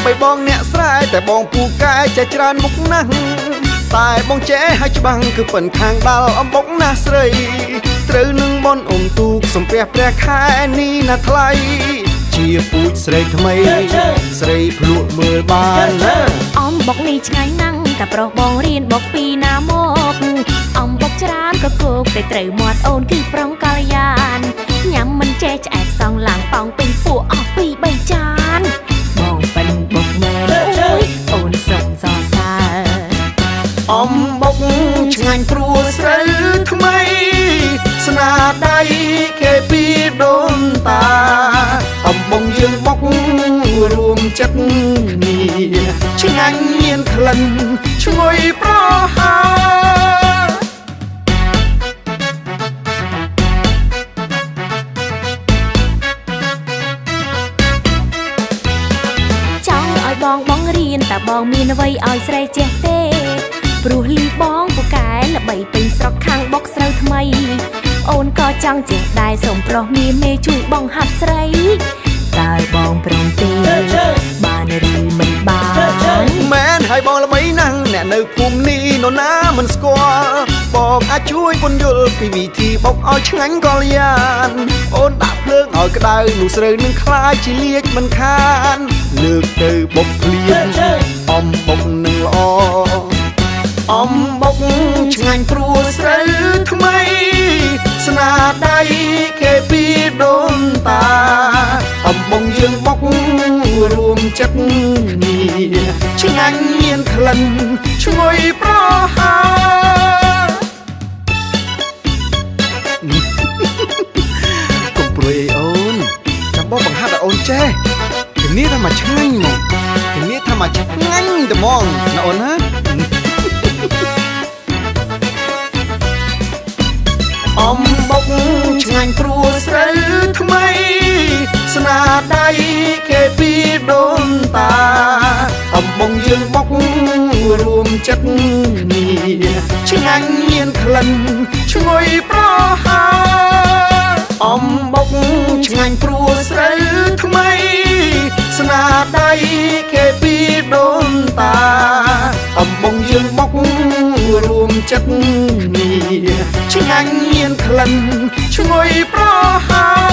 បីបងអ្នកស្រែតែបងពូកែចេះច្រើនមុខណាស់តែបងចេះឲ្យច្បាំងគឺប៉ិនខាងដាល់អំបុកណាស្រីត្រូវនឹងបនអ៊ំទូកសំពះព្រះខែនេះណាថ្លៃជាពូជស្រីថ្មីស្រីភ្លក់មើលបានណាអំបុកនេះឆ្ងាញ់ណាស់តែប្រុសបងរៀនបុកពីណាមកអំបុកច្រើនក៏គោកតែត្រូវមាត់អូនគឺប្រុងកាលយ៉ានញ៉ាំមិនចេះឆ្អែតសងឡើងប៉ោងពេញពួកអស់ពី3ចានបងប៉ិនបុកមែនអូយអូនសុខសរសើរអំបុកឆ្ងាញ់ព្រោះស្រូវថ្មីស្នាដៃគេពីដូនតាអំបងយើងបុករួមចិត្តគ្នាឆ្ងាញ់មានក្លិនឈ្ងុយប្រហើរចង់ឲ្យបងរៀនតែបងមានអ្វីឲ្យស្រីចេះទេព្រោះលីបងពូកែល្បីពេញស្រុកខាងបុកស្រូវថ្មីអូនក៏ចង់ចេះដែរសូមប្រុសមានមេជួយបងហាត់ស្រីតើបងព្រមទេបានឬមិនបានមែនហើយបងល្បីណាស់អ្នកនៅភូមិនេះនរណាមិនស្គាល់បងអាចជួយពន្យល់ពីវិធីបុកឲ្យឆ្ងាញ់កលយ៉ានអូនដាក់ភ្លើងឲ្យក្តៅនោះស្រូវនឹងខ្លាយជាលាជមិនខានលើកទៅបុកភ្លៀងអំបុកនឹងល្អអំបុកឆ្ងាញ់ព្រោះស្រូវថ្មីស្នាដៃគេពីដូនតាអំបងយើងបុករួមចិត្តគ្នាឆ្ងាញ់មានក្លិនឈ្ងុយប្រហើរកុំព្រួយអីអូនចាំបងបង្ហាត់ឲ្យអូនចេះជំនាញថាមកឆ្ងាញ់មកជំនាញថាមកឆ្ងាញ់តែហ្មងណាអូនណាអំបុកឆ្ងាញ់ព្រោះស្រូវថ្មីស្នាដៃគេពីដូនតាអំបងយើងបុករួមចិត្តគ្នាឆ្ងាញ់មានក្លិនឈ្ងុយប្រហើរអំបុកឆ្ងាញ់ព្រោះស្រូវថ្មីស្នាដៃគេពីដូនតាអំបងយើងបុករួមចិត្តគ្នាឆ្ងាញ់មានក្លិនឈ្ងុយប្រហើរ